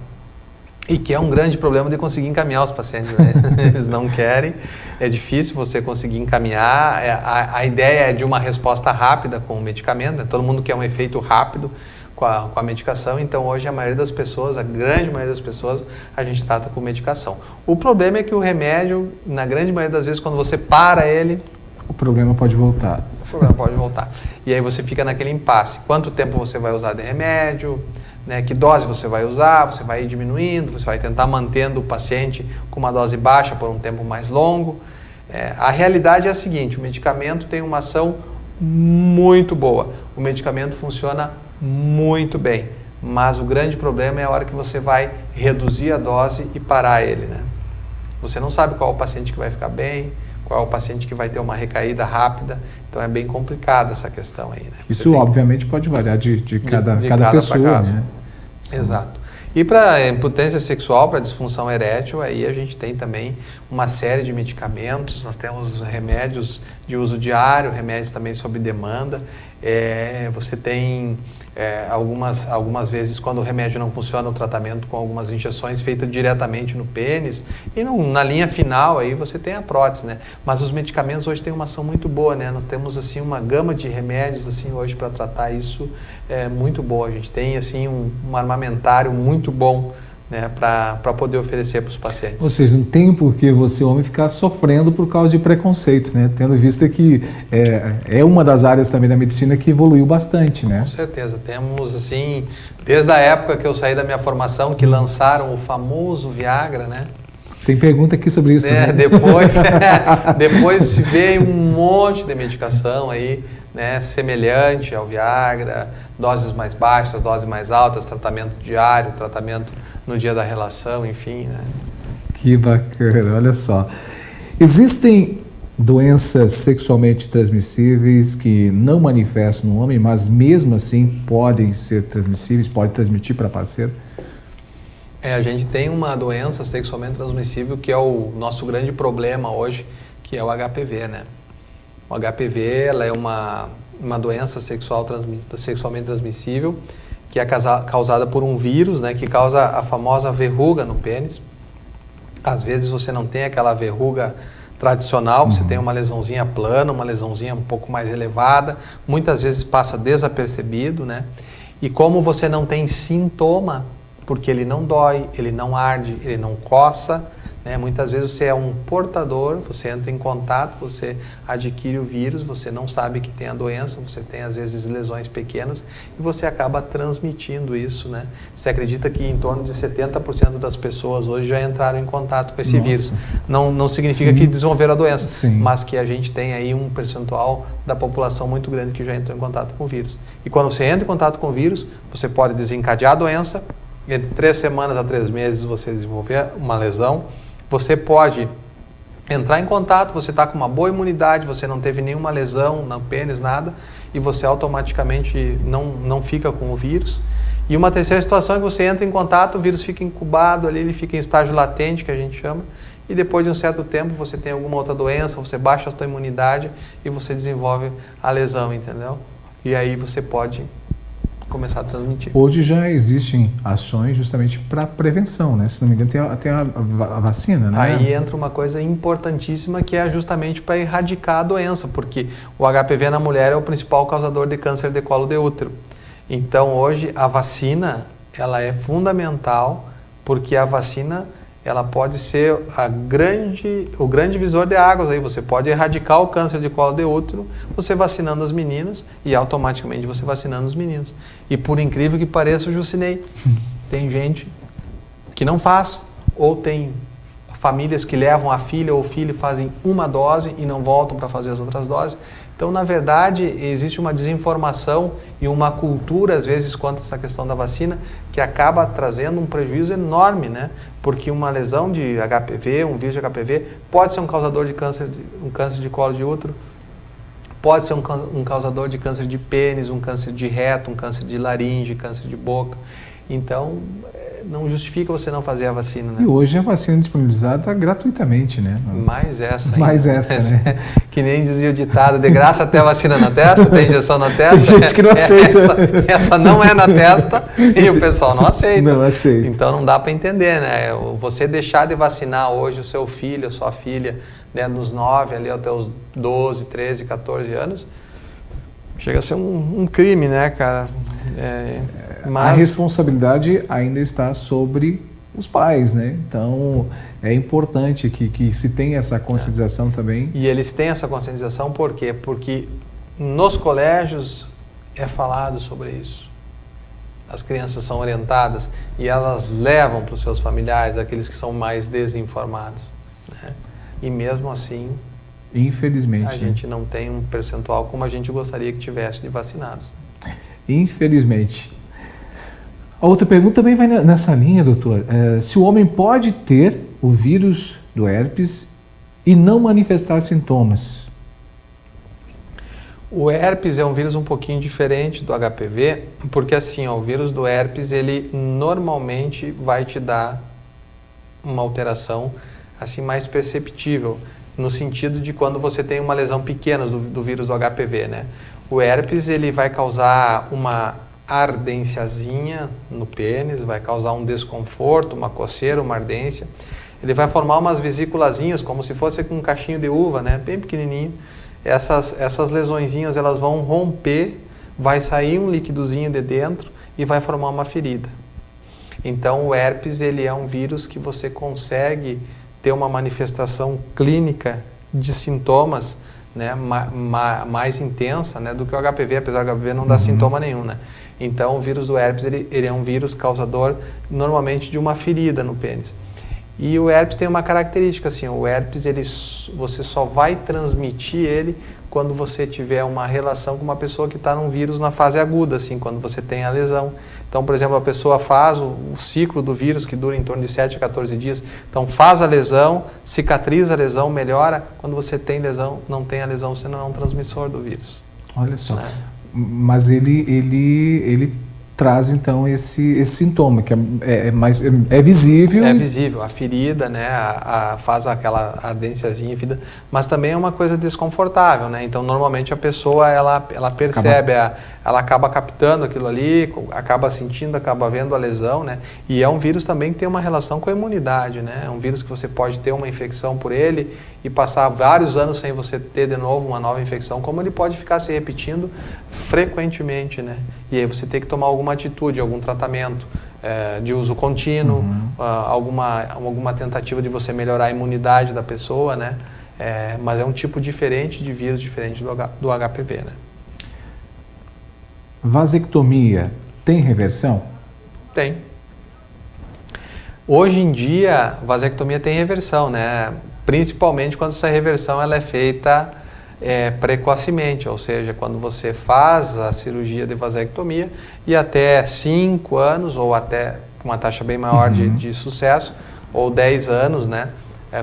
S5: E que é um grande problema de conseguir encaminhar os pacientes, né? Eles não querem, é difícil você conseguir encaminhar. A ideia é de uma resposta rápida com o medicamento, né? Todo mundo quer um efeito rápido com a medicação, então hoje a maioria das pessoas, a grande maioria das pessoas, a gente trata com medicação. O problema é que o remédio, na grande maioria das vezes, quando você para ele,
S1: o problema pode voltar.
S5: O problema pode voltar. E aí você fica naquele impasse. Quanto tempo você vai usar de remédio? Né, que dose você vai usar? Você vai ir diminuindo? Você vai tentar mantendo o paciente com uma dose baixa por um tempo mais longo? A realidade é a seguinte, o medicamento tem uma ação muito boa. O medicamento funciona muito bem, mas o grande problema é a hora que você vai reduzir a dose e parar ele, né? Você não sabe qual é o paciente que vai ficar bem, qual é o paciente que vai ter uma recaída rápida, então é bem complicado essa questão aí, né?
S1: Isso obviamente pode variar de cada pessoa, né?
S5: Exato. E para impotência sexual, para disfunção erétil, aí a gente tem também uma série de medicamentos, nós temos remédios de uso diário, remédios também sob demanda, você tem algumas vezes quando o remédio não funciona, o tratamento com algumas injeções feitas diretamente no pênis, e na linha final aí você tem a prótese, né? Mas os medicamentos hoje têm uma ação muito boa, né? Nós temos assim uma gama de remédios assim hoje para tratar isso muito boa. A gente tem assim um armamentário muito bom, né, para poder oferecer para os pacientes.
S1: Ou seja, não tem por que você, homem, ficar sofrendo por causa de preconceito, né? Tendo visto que é uma das áreas também da medicina que evoluiu bastante, né?
S5: Com certeza. Temos, assim, desde a época que eu saí da minha formação, que lançaram o famoso Viagra, né?
S1: Tem pergunta aqui sobre isso, né?
S5: Depois veio um monte de medicação aí, né, semelhante ao Viagra, doses mais baixas, doses mais altas, tratamento diário, tratamento no dia da relação, enfim, né?
S1: Que bacana, olha só. Existem doenças sexualmente transmissíveis que não manifestam no homem, mas mesmo assim podem ser transmissíveis, pode transmitir para parceiro?
S5: A gente tem uma doença sexualmente transmissível que é o nosso grande problema hoje, que é o HPV, né? O HPV, ela é uma doença sexualmente transmissível que é causada por um vírus, né, que causa a famosa verruga no pênis. Às vezes você não tem aquela verruga tradicional, você tem uma lesãozinha plana, uma lesãozinha um pouco mais elevada, muitas vezes passa desapercebido, né? E como você não tem sintoma, porque ele não dói, ele não arde, ele não coça, né? Muitas vezes você é um portador, você entra em contato, você adquire o vírus, você não sabe que tem a doença, você tem às vezes lesões pequenas e você acaba transmitindo isso, né? Você acredita que em torno de 70% das pessoas hoje já entraram em contato com esse vírus. Não significa que desenvolveram a doença, mas que a gente tem aí um percentual da população muito grande que já entrou em contato com o vírus. E quando você entra em contato com o vírus, você pode desencadear a doença, entre 3 semanas a 3 meses você desenvolver uma lesão. Você pode entrar em contato, você está com uma boa imunidade, você não teve nenhuma lesão no pênis, nada, e você automaticamente não fica com o vírus. E uma terceira situação é que você entra em contato, o vírus fica incubado ali, ele fica em estágio latente, que a gente chama, e depois de um certo tempo você tem alguma outra doença, você baixa a sua imunidade e você desenvolve a lesão, entendeu? E aí você pode começar a transmitir.
S1: Hoje já existem ações justamente para prevenção, né? Se não me engano, tem a vacina, né?
S5: Aí entra uma coisa importantíssima que é justamente para erradicar a doença, porque o HPV na mulher é o principal causador de câncer de colo de útero. Então hoje a vacina, ela é fundamental, porque a vacina, ela pode ser o grande visor de águas aí. Você pode erradicar o câncer de colo de útero, você vacinando as meninas e automaticamente você vacinando os meninos. E por incrível que pareça, Jucinei, tem gente que não faz, ou tem famílias que levam a filha ou o filho, fazem uma dose e não voltam para fazer as outras doses. Então, na verdade, existe uma desinformação e uma cultura, às vezes, quanto a essa questão da vacina, que acaba trazendo um prejuízo enorme, né? Porque uma lesão de HPV, um vírus de HPV, pode ser um causador de câncer, um câncer de colo de útero, pode ser um causador de câncer de pênis, um câncer de reto, um câncer de laringe, câncer de boca. Então, não justifica você não fazer a vacina, né?
S1: E hoje a vacina é disponibilizada gratuitamente, né?
S5: Mais essa, hein?
S1: Mais essa, né?
S5: Que nem dizia o ditado, de graça até a vacina na testa, tem injeção na testa.
S1: Tem gente que não aceita.
S5: Essa não é na testa e o pessoal não aceita.
S1: Não aceita.
S5: Então não dá para entender, né? Você deixar de vacinar hoje o seu filho, a sua filha, né, dos 9 ali até os 12, 13, 14 anos, chega a ser um crime, né, cara? Mas
S1: a responsabilidade ainda está sobre os pais, né? Então é importante que se tenha essa conscientização também.
S5: E eles têm essa conscientização por quê? Porque nos colégios é falado sobre isso. As crianças são orientadas e elas levam para os seus familiares, aqueles que são mais desinformados, né? E mesmo assim,
S1: infelizmente,
S5: a gente não tem um percentual como a gente gostaria que tivesse de vacinados.
S1: Infelizmente. A outra pergunta também vai nessa linha, doutor. Se o homem pode ter o vírus do herpes e não manifestar sintomas?
S5: O herpes é um vírus um pouquinho diferente do HPV, porque assim, o vírus do herpes, ele normalmente vai te dar uma alteração assim mais perceptível, no sentido de quando você tem uma lesão pequena do vírus do HPV, né? O herpes, ele vai causar uma ardênciazinha no pênis, vai causar um desconforto, uma coceira, uma ardência. Ele vai formar umas vesículazinhas, como se fosse com um cachinho de uva, né? Bem pequenininho. Essas lesõezinhas, elas vão romper, vai sair um líquidozinho de dentro e vai formar uma ferida. Então, o herpes, ele é um vírus que você consegue ter uma manifestação clínica de sintomas, né, mais intensa, né, do que o HPV, apesar do HPV não dar sintoma nenhum, né? Então, o vírus do herpes, ele é um vírus causador, normalmente, de uma ferida no pênis. E o herpes tem uma característica, assim, o herpes, você só vai transmitir ele quando você tiver uma relação com uma pessoa que está num vírus na fase aguda, assim, quando você tem a lesão. Então, por exemplo, a pessoa faz o ciclo do vírus, que dura em torno de 7 a 14 dias. Então, faz a lesão, cicatriza a lesão, melhora. Quando você tem lesão, não tem a lesão, você não é um transmissor do vírus.
S1: Olha só.
S5: Né?
S1: Mas ele traz, então, esse sintoma, que é visível.
S5: É visível, a ferida, né, faz aquela ardênciazinha, mas também é uma coisa desconfortável, né? Então, normalmente a pessoa, ela percebe, ela acaba captando aquilo ali, acaba sentindo, acaba vendo a lesão, né? E é um vírus também que tem uma relação com a imunidade, né? É um vírus que você pode ter uma infecção por ele e passar vários anos sem você ter de novo uma nova infecção, como ele pode ficar se repetindo frequentemente, né? E aí você tem que tomar alguma atitude, algum tratamento de uso contínuo, alguma tentativa de você melhorar a imunidade da pessoa, né? Mas é um tipo diferente de vírus, diferente do HPV, né?
S1: Vasectomia tem reversão?
S5: Tem. Hoje em dia, vasectomia tem reversão, né? Principalmente quando essa reversão ela é feita precocemente, ou seja, quando você faz a cirurgia de vasectomia e até 5 anos, ou até uma taxa bem maior de sucesso, ou 10 anos, né?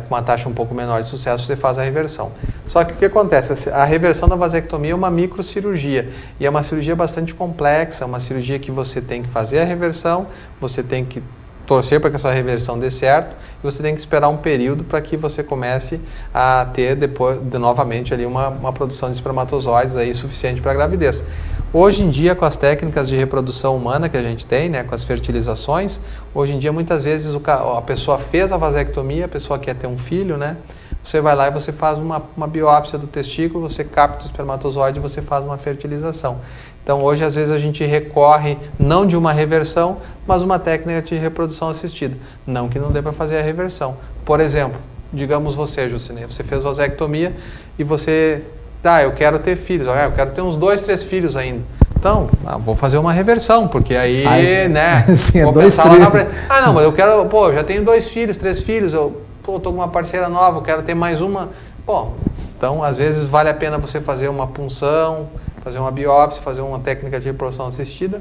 S5: Com uma taxa um pouco menor de sucesso, você faz a reversão. Só que o que acontece? A reversão da vasectomia é uma microcirurgia, e é uma cirurgia bastante complexa, uma cirurgia que você tem que fazer a reversão, você tem que torcer para que essa reversão dê certo, e você tem que esperar um período para que você comece a ter depois, novamente ali uma produção de espermatozoides aí suficiente para a gravidez. Hoje em dia, com as técnicas de reprodução humana que a gente tem, né, com as fertilizações, hoje em dia muitas vezes a pessoa fez a vasectomia, a pessoa quer ter um filho, né? Você vai lá e você faz uma biópsia do testículo, você capta o espermatozoide e você faz uma fertilização. Então hoje às vezes a gente recorre não de uma reversão, mas uma técnica de reprodução assistida. Não que não dê para fazer a reversão. Por exemplo, digamos você, Jucinei, você fez vasectomia e você... eu quero ter filhos, eu quero ter uns 2, 3 filhos ainda. Então, vou fazer uma reversão, porque aí, né,
S1: sim,
S5: vou
S1: 2,
S5: pensar lá
S1: 3.
S5: não, mas eu quero, eu já tenho 2 filhos, 3 filhos, eu tô com uma parceira nova, eu quero ter mais uma. Então, às vezes vale a pena você fazer uma punção, fazer uma biópsia, fazer uma técnica de reprodução assistida,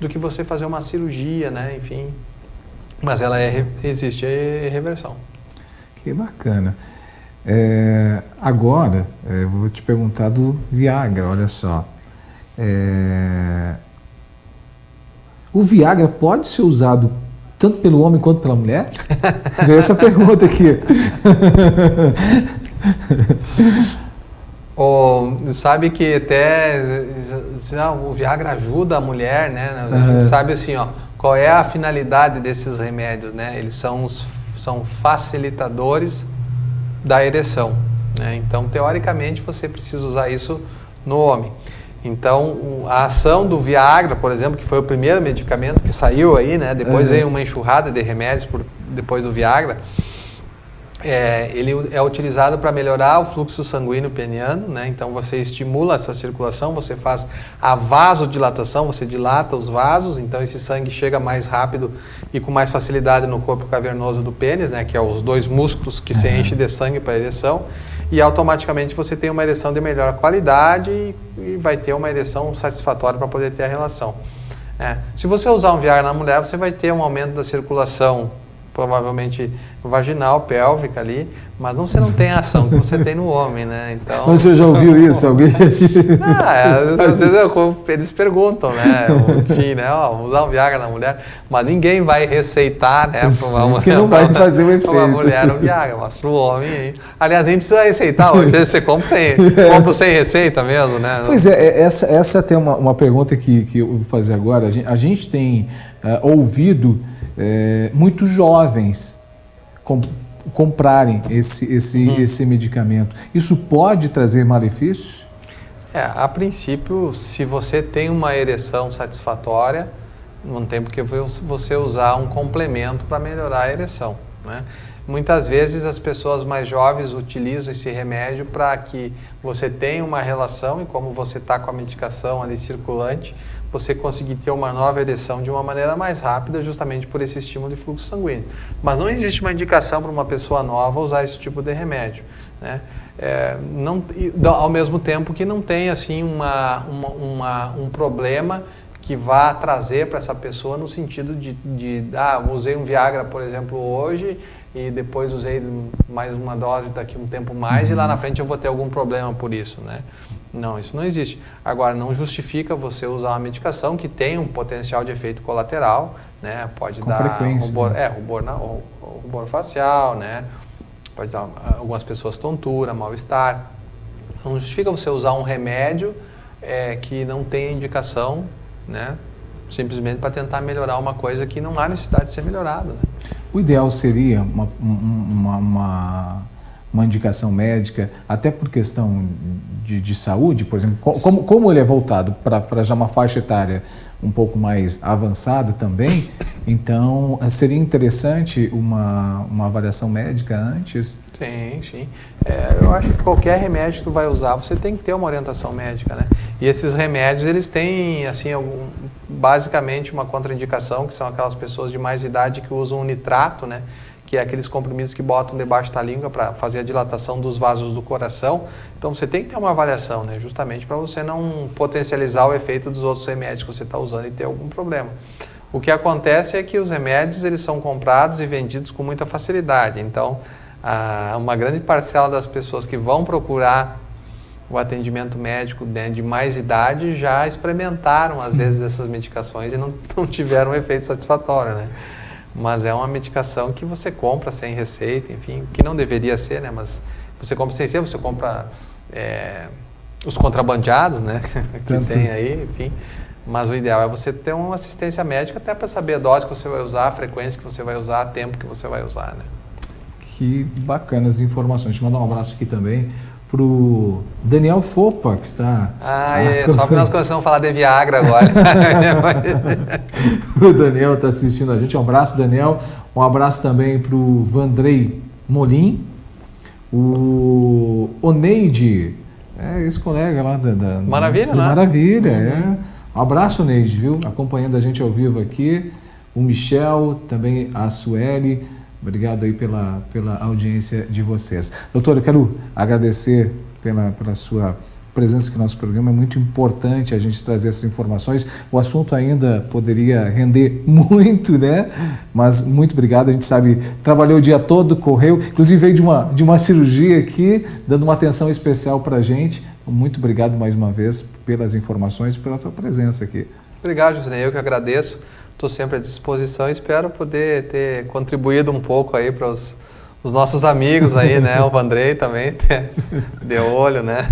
S5: do que você fazer uma cirurgia, né, enfim. Mas ela existe reversão. Que
S1: bacana. Agora, eu vou te perguntar do Viagra, olha só. O Viagra pode ser usado tanto pelo homem quanto pela mulher? Veio essa pergunta aqui.
S5: Sabe que até o Viagra ajuda a mulher, né? A gente sabe assim, qual é a finalidade desses remédios, né? Eles são facilitadores da ereção, né? Então, teoricamente, você precisa usar isso no homem. Então, a ação do Viagra, por exemplo, que foi o primeiro medicamento que saiu aí, né? Depois veio uma enxurrada de remédios depois do Viagra. Ele é utilizado para melhorar o fluxo sanguíneo peniano, né? Então você estimula essa circulação, você faz a vasodilatação, você dilata os vasos, então esse sangue chega mais rápido e com mais facilidade no corpo cavernoso do pênis, né? Que é os 2 músculos que se enchem de sangue para a ereção, e automaticamente você tem uma ereção de melhor qualidade e vai ter uma ereção satisfatória para poder ter a relação. Se você usar um Viagra na mulher, você vai ter um aumento da circulação, provavelmente vaginal, pélvica ali, mas você não tem a ação que você tem no homem, né? Então...
S1: Você já ouviu isso? Alguém já
S5: às vezes eles perguntam, né? Enfim, né? Usar um Viagra na mulher, mas ninguém vai receitar, né?
S1: Porque não vai fazer o efeito.
S5: Para uma mulher um Viagra, mas para o homem... Aliás, nem precisa receitar, hoje você compra sem receita mesmo, né?
S1: Pois essa tem uma pergunta que eu vou fazer agora. A gente tem ouvido muitos jovens comprarem esse medicamento. Isso pode trazer malefícios?
S5: A princípio, se você tem uma ereção satisfatória, não tem porque você usar um complemento para melhorar a ereção, né? Muitas vezes as pessoas mais jovens utilizam esse remédio para que você tenha uma relação e como você está com a medicação ali circulante, você conseguir ter uma nova ereção de uma maneira mais rápida, justamente por esse estímulo de fluxo sanguíneo. Mas não existe uma indicação para uma pessoa nova usar esse tipo de remédio, né? Ao mesmo tempo que não tem assim, um problema que vá trazer para essa pessoa no sentido usei um Viagra, por exemplo, hoje e depois usei mais uma dose daqui um tempo mais e lá na frente eu vou ter algum problema por isso, né? Não, isso não existe. Agora, não justifica você usar uma medicação que tem um potencial de efeito colateral, né? Pode
S1: com
S5: dar
S1: frequência,
S5: rubor facial, né? Pode dar algumas pessoas tontura, mal-estar. Não justifica você usar um remédio que não tem indicação, né? Simplesmente para tentar melhorar uma coisa que não há necessidade de ser melhorada, né?
S1: O ideal seria uma indicação médica, até por questão de saúde, por exemplo, como ele é voltado para já uma faixa etária um pouco mais avançada também, então seria interessante uma avaliação médica antes?
S5: Sim. Eu acho que qualquer remédio que tu vai usar, você tem que ter uma orientação médica, né? E esses remédios, eles têm, assim, basicamente uma contraindicação, que são aquelas pessoas de mais idade que usam o nitrato, né? Que é aqueles comprimidos que botam debaixo da língua para fazer a dilatação dos vasos do coração. Então você tem que ter uma avaliação, né? Justamente para você não potencializar o efeito dos outros remédios que você está usando e ter algum problema. O que acontece é que os remédios eles são comprados e vendidos com muita facilidade. Então, uma grande parcela das pessoas que vão procurar o atendimento médico, né, de mais idade já experimentaram às vezes essas medicações e não tiveram um efeito satisfatório, né? Mas é uma medicação que você compra sem receita, enfim, que não deveria ser, né? Mas você compra sem receita, você compra os contrabandeados, né, que
S1: Tantos.
S5: tem aí, enfim. Mas o ideal é você ter uma assistência médica até para saber a dose que você vai usar, a frequência que você vai usar, o tempo que você vai usar, né.
S1: Que bacanas informações. Deixa eu mandar um abraço aqui também pro Daniel Fopa, que está...
S5: Só que nós começamos a falar de Viagra agora.
S1: O Daniel está assistindo a gente. Um abraço, Daniel. Um abraço também pro Vandrei Molim. O Oneide, esse colega lá da
S5: Maravilha,
S1: né?
S5: né?
S1: Maravilha, Um abraço, Oneide, viu? Acompanhando a gente ao vivo aqui. O Michel, também a Sueli. Obrigado aí pela audiência de vocês. Doutor, eu quero agradecer pela sua presença aqui no nosso programa. É muito importante a gente trazer essas informações. O assunto ainda poderia render muito, né? Mas muito obrigado. A gente sabe, trabalhou o dia todo, correu. Inclusive veio de uma cirurgia aqui, dando uma atenção especial para a gente. Muito obrigado mais uma vez pelas informações e pela tua presença aqui.
S5: Obrigado, Josinei. Eu que agradeço. Estou sempre à disposição e espero poder ter contribuído um pouco aí para os nossos amigos aí, né? O Vandrei também de olho, né?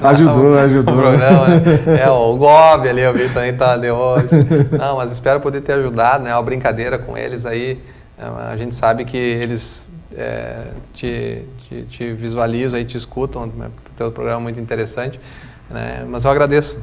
S1: Ajudou.
S5: O programa, né? O Gobi ali, eu vi também tá de olho. Não, mas espero poder ter ajudado, né? Uma brincadeira com eles aí. A gente sabe que eles te visualizam aí, te escutam. O teu programa é muito interessante, né? Mas eu agradeço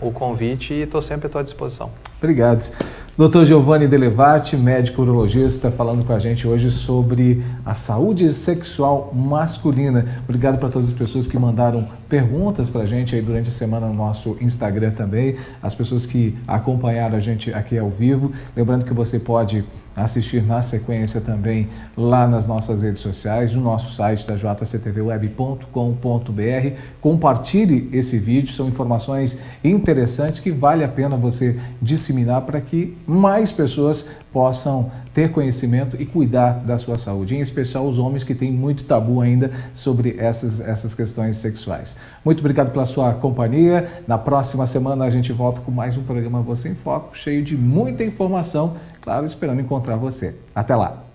S5: o convite e estou sempre à tua disposição.
S1: Obrigado. Dr. Giovanni Delevati, médico urologista, falando com a gente hoje sobre a saúde sexual masculina. Obrigado para todas as pessoas que mandaram perguntas para a gente aí durante a semana no nosso Instagram também, as pessoas que acompanharam a gente aqui ao vivo. Lembrando que você pode assistir na sequência também lá nas nossas redes sociais, no nosso site da jctvweb.com.br. Compartilhe esse vídeo, são informações interessantes que vale a pena você disseminar para que mais pessoas possam ter conhecimento e cuidar da sua saúde, em especial os homens que têm muito tabu ainda sobre essas questões sexuais. Muito obrigado pela sua companhia. Na próxima semana a gente volta com mais um programa Você em Foco, cheio de muita informação, claro, esperando encontrar você. Até lá!